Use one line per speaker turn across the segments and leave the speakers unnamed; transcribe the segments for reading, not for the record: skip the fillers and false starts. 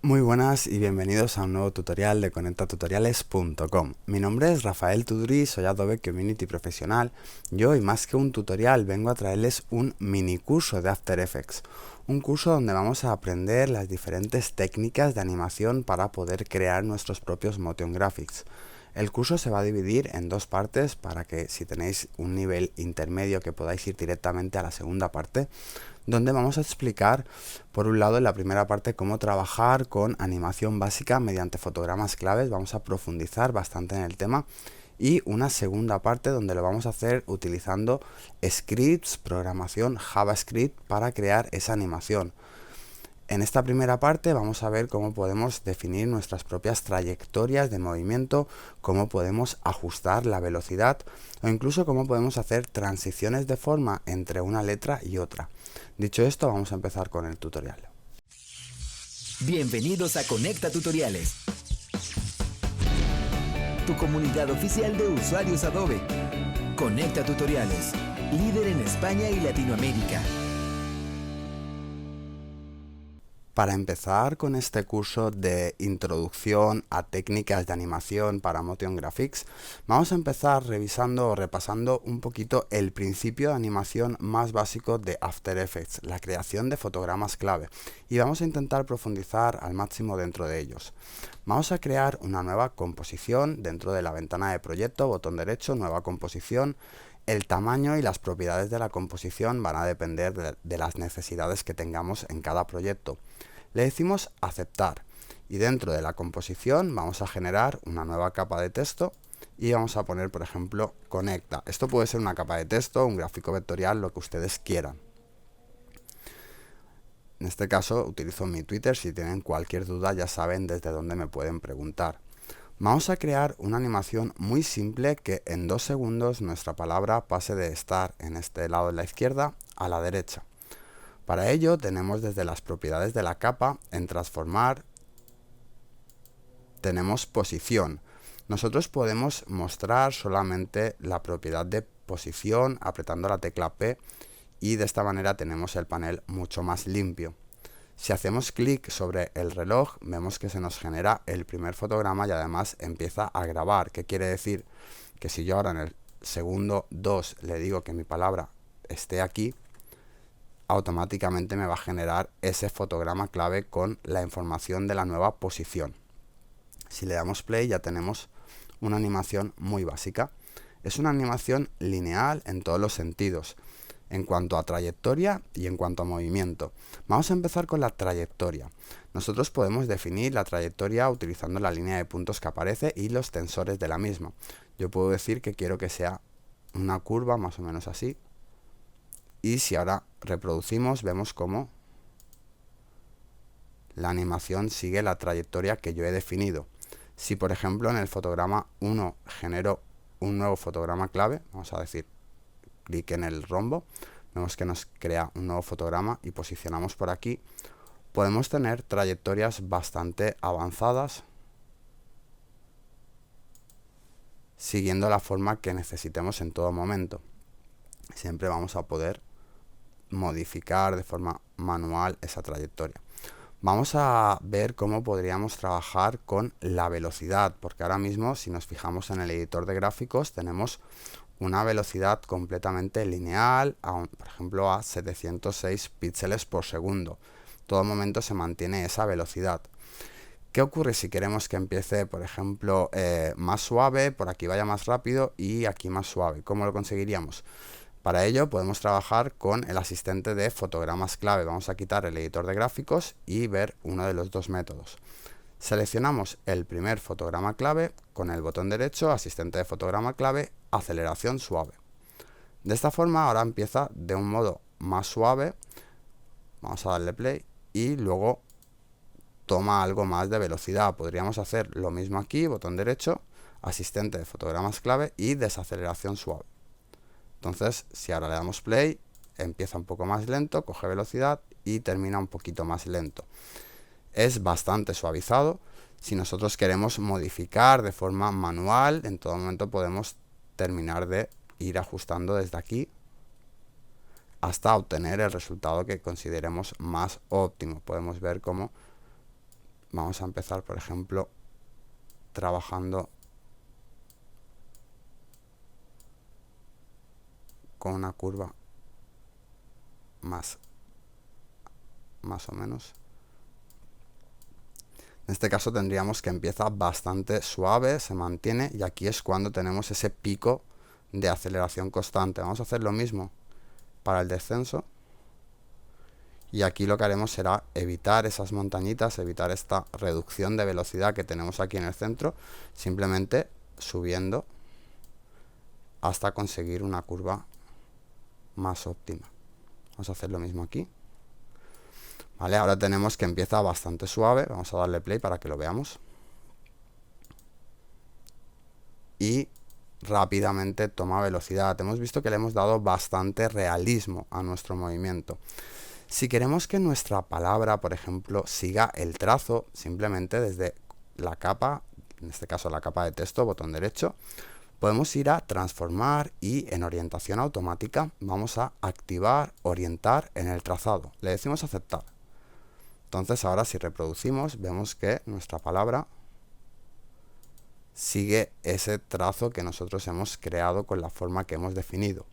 Muy buenas y bienvenidos a un nuevo tutorial de conectatutoriales.com. Mi nombre es Rafael Tuduri, soy Adobe Community Profesional y hoy, más que un tutorial, vengo a traerles un mini curso de After Effects. Un curso donde vamos a aprender las diferentes técnicas de animación para poder crear nuestros propios motion graphics. El curso se va a dividir en dos partes para que si tenéis un nivel intermedio que podáis ir directamente a la segunda parte, donde vamos a explicar, por un lado, en la primera parte, cómo trabajar con animación básica mediante fotogramas claves. Vamos a profundizar bastante en el tema. Y una segunda parte donde lo vamos a hacer utilizando scripts, programación JavaScript para crear esa animación. En esta primera parte vamos a ver cómo podemos definir nuestras propias trayectorias de movimiento, cómo podemos ajustar la velocidad o incluso cómo podemos hacer transiciones de forma entre una letra y otra. Dicho esto, vamos a empezar con el tutorial.
Bienvenidos a Conecta Tutoriales, tu comunidad oficial de usuarios Adobe. Conecta Tutoriales, líder en España y Latinoamérica.
Para empezar con este curso de introducción a técnicas de animación para Motion Graphics, vamos a empezar revisando o repasando un poquito el principio de animación más básico de After Effects, la creación de fotogramas clave, y vamos a intentar profundizar al máximo dentro de ellos. Vamos a crear una nueva composición dentro de la ventana de proyecto, botón derecho, nueva composición. El tamaño y las propiedades de la composición van a depender de las necesidades que tengamos en cada proyecto. Le decimos aceptar y dentro de la composición vamos a generar una nueva capa de texto y vamos a poner, por ejemplo, conecta. Esto puede ser una capa de texto, un gráfico vectorial, lo que ustedes quieran. En este caso utilizo mi Twitter, si tienen cualquier duda ya saben desde dónde me pueden preguntar. Vamos a crear una animación muy simple que en 2 segundos nuestra palabra pase de estar en este lado de la izquierda a la derecha. Para ello tenemos desde las propiedades de la capa, en transformar, tenemos posición. Nosotros podemos mostrar solamente la propiedad de posición apretando la tecla P y de esta manera tenemos el panel mucho más limpio. Si hacemos clic sobre el reloj, vemos que se nos genera el primer fotograma y además empieza a grabar. ¿Qué quiere decir? Que si yo ahora en el segundo 2 le digo que mi palabra esté aquí, automáticamente me va a generar ese fotograma clave con la información de la nueva posición. Si le damos play ya tenemos una animación muy básica. Es una animación lineal en todos los sentidos, en cuanto a trayectoria y en cuanto a movimiento. Vamos a empezar con la trayectoria. Nosotros podemos definir la trayectoria utilizando la línea de puntos que aparece y los tensores de la misma. Yo puedo decir que quiero que sea una curva más o menos así. Y si ahora reproducimos, vemos cómo la animación sigue la trayectoria que yo he definido. Si por ejemplo en el fotograma 1 genero un nuevo fotograma clave, vamos a decir clic en el rombo, vemos que nos crea un nuevo fotograma y posicionamos por aquí, podemos tener trayectorias bastante avanzadas siguiendo la forma que necesitemos en todo momento. Siempre vamos a poder modificar de forma manual esa trayectoria. Vamos a ver cómo podríamos trabajar con la velocidad, porque ahora mismo si nos fijamos en el editor de gráficos tenemos una velocidad completamente lineal, por ejemplo a 706 píxeles por segundo. Todo momento se mantiene esa velocidad. ¿Qué ocurre si queremos que empiece, por ejemplo, más suave, por aquí vaya más rápido y aquí más suave? ¿Cómo lo conseguiríamos? Para ello podemos trabajar con el asistente de fotogramas clave. Vamos a quitar el editor de gráficos y ver uno de los dos métodos. Seleccionamos el primer fotograma clave con el botón derecho, asistente de fotograma clave, aceleración suave. De esta forma ahora empieza de un modo más suave. Vamos a darle play y luego toma algo más de velocidad. Podríamos hacer lo mismo aquí, botón derecho, asistente de fotogramas clave y desaceleración suave. Entonces, si ahora le damos play, empieza un poco más lento, coge velocidad y termina un poquito más lento. Es bastante suavizado. Si nosotros queremos modificar de forma manual, en todo momento podemos terminar de ir ajustando desde aquí hasta obtener el resultado que consideremos más óptimo. Podemos ver cómo vamos a empezar, por ejemplo, trabajando con una curva más o menos. En este caso tendríamos que empieza bastante suave, se mantiene, y aquí es cuando tenemos ese pico de aceleración constante. Vamos a hacer lo mismo para el descenso, y aquí lo que haremos será evitar esas montañitas, evitar esta reducción de velocidad que tenemos aquí en el centro, simplemente subiendo hasta conseguir una curva más óptima. Vamos a hacer lo mismo aquí. Vale, ahora tenemos que empieza bastante suave. Vamos a darle play para que lo veamos. Y rápidamente toma velocidad. Hemos visto que le hemos dado bastante realismo a nuestro movimiento. Si queremos que nuestra palabra, por ejemplo, siga el trazo, simplemente desde la capa, en este caso la capa de texto, botón derecho, podemos ir a transformar y en orientación automática vamos a activar orientar en el trazado. Le decimos aceptar. Entonces ahora si reproducimos vemos que nuestra palabra sigue ese trazo que nosotros hemos creado con la forma que hemos definido.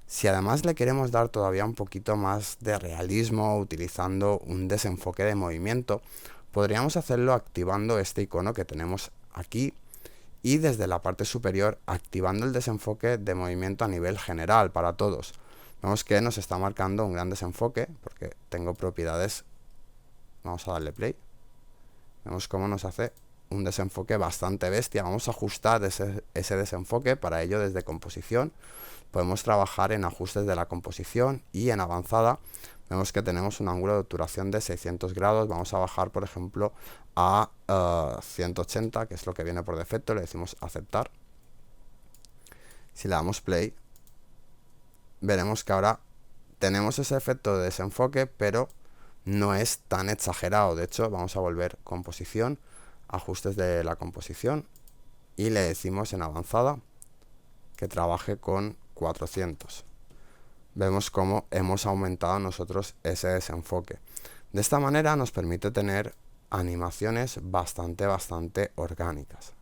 Si además le queremos dar todavía un poquito más de realismo utilizando un desenfoque de movimiento, podríamos hacerlo activando este icono que tenemos aquí y desde la parte superior activando el desenfoque de movimiento a nivel general para todos. Vemos que nos está marcando un gran desenfoque porque tengo propiedades. Vamos a darle play. Vemos cómo nos hace un desenfoque bastante bestia. Vamos a ajustar ese desenfoque. Para ello, desde composición podemos trabajar en ajustes de la composición, y en avanzada vemos que tenemos un ángulo de obturación de 600 grados. Vamos a bajar, por ejemplo, a 180, que es lo que viene por defecto. Le decimos aceptar. Si le damos play, veremos que ahora tenemos ese efecto de desenfoque, pero no es tan exagerado. De hecho, vamos a volver composición, ajustes de la composición, y le decimos en avanzada que trabaje con 400. Vemos cómo hemos aumentado nosotros ese desenfoque. De esta manera nos permite tener animaciones bastante orgánicas.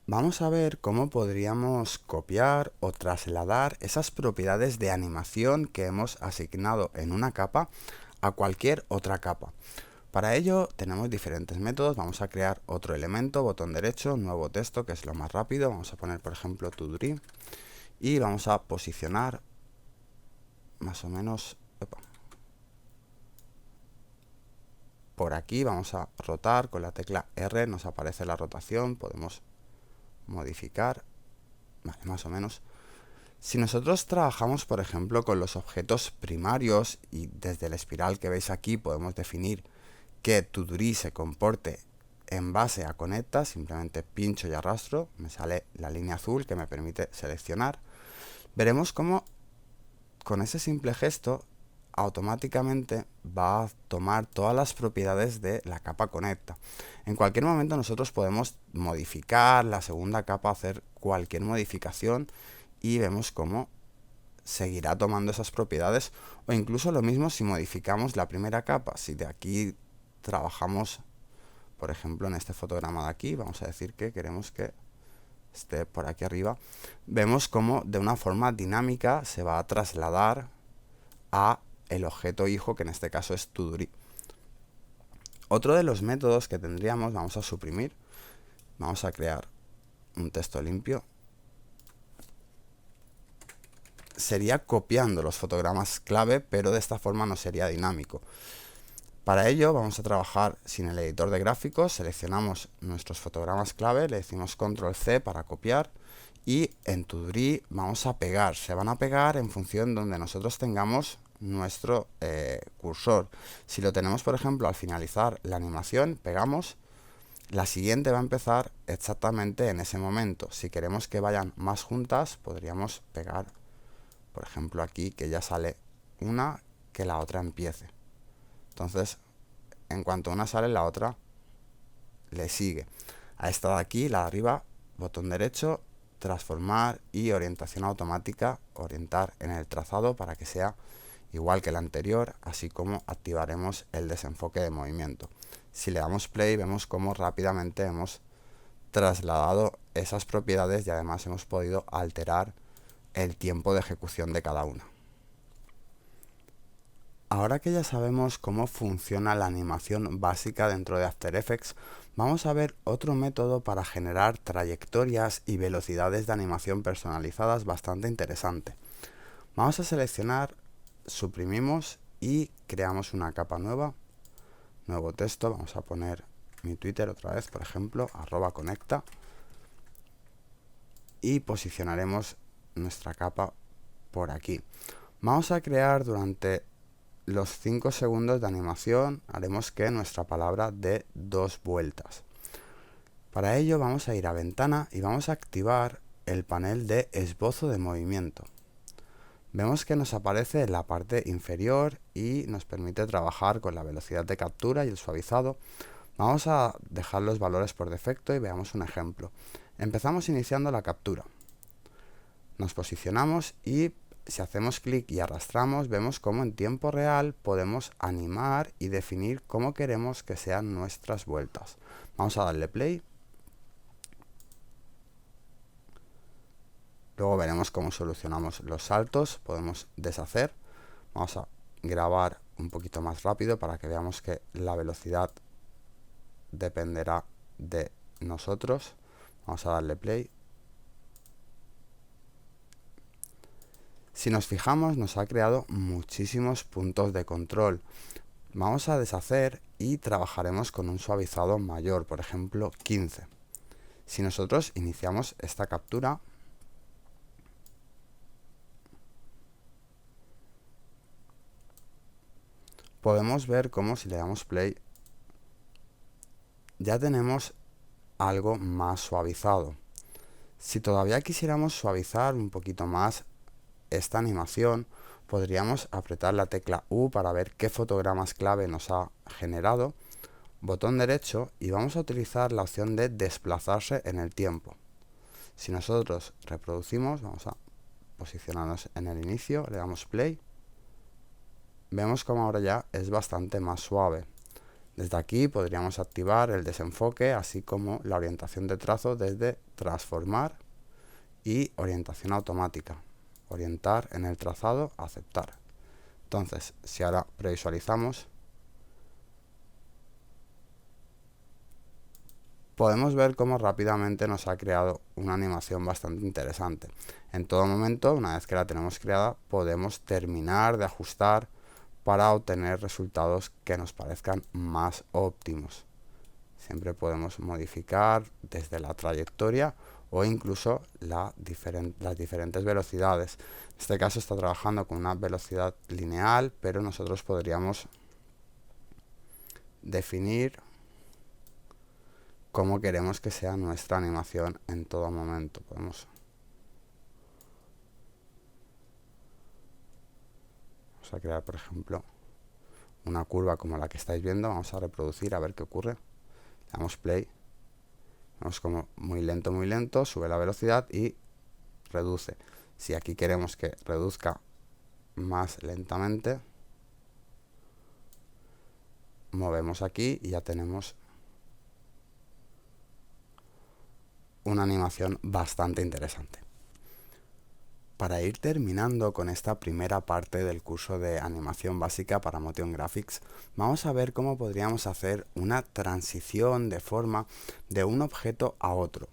Vamos a ver cómo podríamos copiar o trasladar esas propiedades de animación que hemos asignado en una capa a cualquier otra capa. Para ello tenemos diferentes métodos. Vamos a crear otro elemento, botón derecho, nuevo texto, que es lo más rápido. Vamos a poner, por ejemplo, ToDream, y vamos a posicionar más o menos por aquí. Vamos a rotar con la tecla R, nos aparece la rotación, podemos modificar, vale, más o menos. Si nosotros trabajamos, por ejemplo, con los objetos primarios, y desde el espiral que veis aquí podemos definir que ToDream se comporte en base a conecta, simplemente pincho y arrastro, me sale la línea azul que me permite seleccionar. Veremos cómo con ese simple gesto automáticamente va a tomar todas las propiedades de la capa conecta. En cualquier momento nosotros podemos modificar la segunda capa, hacer cualquier modificación, y vemos cómo seguirá tomando esas propiedades, o incluso lo mismo si modificamos la primera capa. Si de aquí trabajamos, por ejemplo, en este fotograma de aquí, vamos a decir que queremos que esté por aquí arriba, vemos cómo de una forma dinámica se va a trasladar a el objeto hijo, que en este caso es ToDream. Otro de los métodos que tendríamos, vamos a suprimir, vamos a crear un texto limpio, sería copiando los fotogramas clave, pero de esta forma no sería dinámico. Para ello vamos a trabajar sin el editor de gráficos, seleccionamos nuestros fotogramas clave, le decimos control C para copiar, y en ToDream vamos a pegar. Se van a pegar en función donde nosotros tengamos nuestro cursor. Si lo tenemos, por ejemplo, al finalizar la animación, pegamos, la siguiente va a empezar exactamente en ese momento. Si queremos que vayan más juntas, podríamos pegar, por ejemplo, aquí, que ya sale una, que la otra empiece. Entonces, en cuanto una sale, la otra le sigue. A esta de aquí, la de arriba, botón derecho, transformar y orientación automática, orientar en el trazado para que sea igual que el anterior, así como activaremos el desenfoque de movimiento. Si le damos play, vemos cómo rápidamente hemos trasladado esas propiedades y además hemos podido alterar el tiempo de ejecución de cada una. Ahora que ya sabemos cómo funciona la animación básica dentro de After Effects, vamos a ver otro método para generar trayectorias y velocidades de animación personalizadas bastante interesante. Vamos a seleccionar, suprimimos y creamos una capa nueva, nuevo texto, vamos a poner mi Twitter otra vez, por ejemplo, @conecta, y posicionaremos nuestra capa por aquí. Vamos a crear durante los 5 segundos de animación, haremos que nuestra palabra dé 2 vueltas. Para ello vamos a ir a ventana y vamos a activar el panel de esbozo de movimiento. Vemos que nos aparece en la parte inferior y nos permite trabajar con la velocidad de captura y el suavizado. Vamos a dejar los valores por defecto y veamos un ejemplo. Empezamos iniciando la captura. Nos posicionamos y si hacemos clic y arrastramos, vemos cómo en tiempo real podemos animar y definir cómo queremos que sean nuestras vueltas. Vamos a darle play. Luego veremos cómo solucionamos los saltos. Podemos deshacer. Vamos a grabar un poquito más rápido para que veamos que la velocidad dependerá de nosotros. Vamos a darle play. Si nos fijamos, nos ha creado muchísimos puntos de control. Vamos a deshacer y trabajaremos con un suavizado mayor, por ejemplo 15. Si nosotros iniciamos esta captura, podemos ver cómo si le damos play, ya tenemos algo más suavizado. Si todavía quisiéramos suavizar un poquito más esta animación, podríamos apretar la tecla U para ver qué fotogramas clave nos ha generado, botón derecho, y vamos a utilizar la opción de desplazarse en el tiempo. Si nosotros reproducimos, vamos a posicionarnos en el inicio, le damos play, vemos como ahora ya es bastante más suave. Desde aquí podríamos activar el desenfoque, así como la orientación de trazo desde transformar y orientación automática. Orientar en el trazado, aceptar. Entonces, si ahora previsualizamos, podemos ver cómo rápidamente nos ha creado una animación bastante interesante. En todo momento, una vez que la tenemos creada, podemos terminar de ajustar para obtener resultados que nos parezcan más óptimos. Siempre podemos modificar desde la trayectoria o incluso las diferentes velocidades. En este caso está trabajando con una velocidad lineal, pero nosotros podríamos definir cómo queremos que sea nuestra animación en todo momento. Vamos a crear, por ejemplo, una curva como la que estáis viendo. Vamos a reproducir a ver qué ocurre. Le damos play. Vemos como muy lento, sube la velocidad y reduce. Si aquí queremos que reduzca más lentamente, movemos aquí y ya tenemos una animación bastante interesante. Para ir terminando con esta primera parte del curso de animación básica para Motion Graphics, vamos a ver cómo podríamos hacer una transición de forma de un objeto a otro.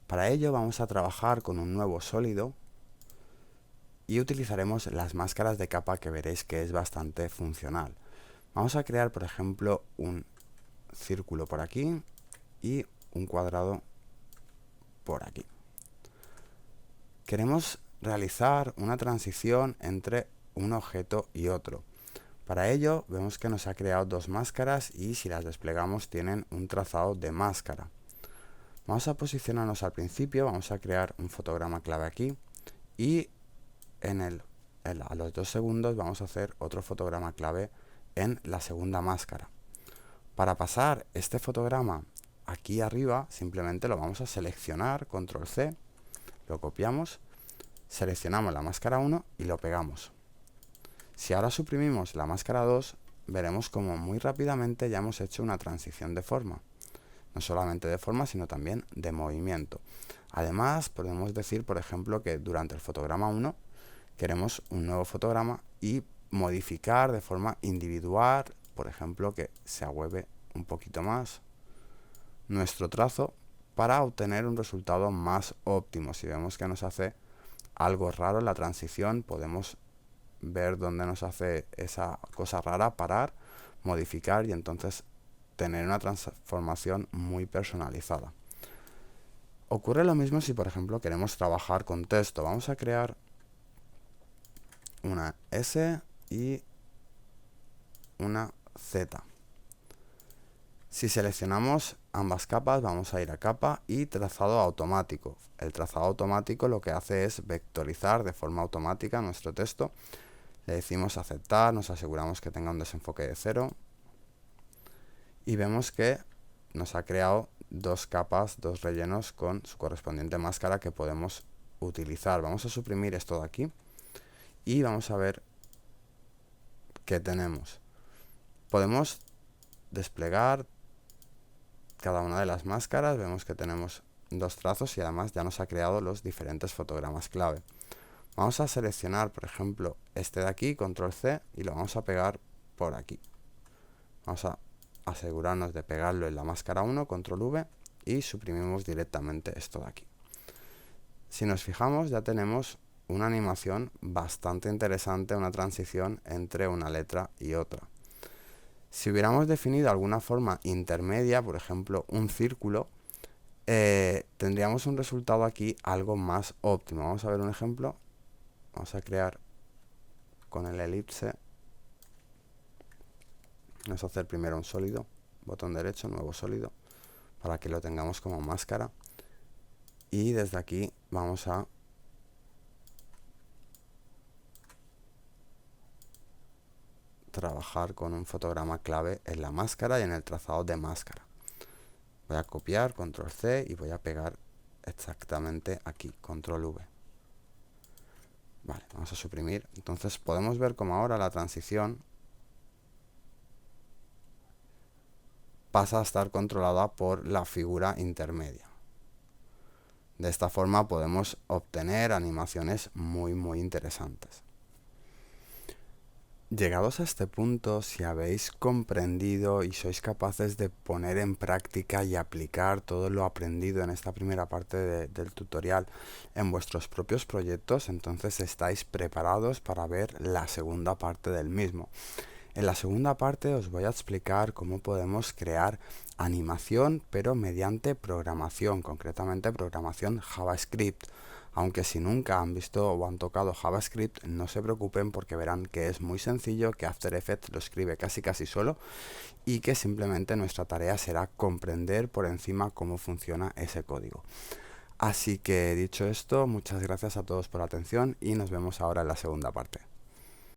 Para ello vamos a trabajar con un nuevo sólido y utilizaremos las máscaras de capa, que veréis que es bastante funcional. Vamos a crear, por ejemplo, un círculo por aquí y un cuadrado por aquí. Queremos realizar una transición entre un objeto y otro. Para ello vemos que nos ha creado dos máscaras y si las desplegamos tienen un trazado de máscara. Vamos a posicionarnos al principio, vamos a crear un fotograma clave aquí y a los 2 segundos vamos a hacer otro fotograma clave en la segunda máscara. Para pasar este fotograma aquí arriba simplemente lo vamos a seleccionar, control C, lo copiamos, seleccionamos la máscara 1 y lo pegamos. Si ahora suprimimos la máscara 2, veremos como muy rápidamente ya hemos hecho una transición de forma. No solamente de forma, sino también de movimiento. Además, podemos decir, por ejemplo, que durante el fotograma 1 queremos un nuevo fotograma y modificar de forma individual, por ejemplo, que se ahueve un poquito más nuestro trazo para obtener un resultado más óptimo. Si vemos que nos hace algo raro en la transición, podemos ver dónde nos hace esa cosa rara, parar, modificar y entonces tener una transformación muy personalizada. Ocurre lo mismo si, por ejemplo, queremos trabajar con texto. Vamos a crear una S y una Z. Si seleccionamos ambas capas, vamos a ir a capa y trazado automático. El trazado automático lo que hace es vectorizar de forma automática nuestro texto. Le decimos aceptar, nos aseguramos que tenga un desenfoque de 0 y vemos que nos ha creado dos capas, dos rellenos con su correspondiente máscara que podemos utilizar. Vamos a suprimir esto de aquí y vamos a ver qué tenemos. Podemos desplegar cada una de las máscaras, vemos que tenemos dos trazos y además ya nos ha creado los diferentes fotogramas clave. Vamos a seleccionar, por ejemplo, este de aquí, control C, y lo vamos a pegar por aquí. Vamos a asegurarnos de pegarlo en la máscara 1, control V, y suprimimos directamente esto de aquí. Si nos fijamos, ya tenemos una animación bastante interesante, una transición entre una letra y otra. Si hubiéramos definido alguna forma intermedia, por ejemplo, un círculo, tendríamos un resultado aquí algo más óptimo. Vamos a ver un ejemplo. Vamos a crear con el elipse. Vamos a hacer primero un sólido, botón derecho, nuevo sólido, para que lo tengamos como máscara. Y desde aquí vamos a trabajar con un fotograma clave en la máscara y en el trazado de máscara. Voy a copiar, control C, y voy a pegar exactamente aquí, control V. Vale, vamos a suprimir. Entonces podemos ver como ahora la transición pasa a estar controlada por la figura intermedia. De esta forma podemos obtener animaciones muy interesantes. Llegados a este punto, si habéis comprendido y sois capaces de poner en práctica y aplicar todo lo aprendido en esta primera parte del tutorial en vuestros propios proyectos, entonces estáis preparados para ver la segunda parte del mismo. En la segunda parte os voy a explicar cómo podemos crear animación, pero mediante programación, concretamente programación JavaScript. Aunque si nunca han visto o han tocado JavaScript, no se preocupen porque verán que es muy sencillo, que After Effects lo escribe casi solo y que simplemente nuestra tarea será comprender por encima cómo funciona ese código. Así que dicho esto, muchas gracias a todos por la atención y nos vemos ahora en la segunda parte.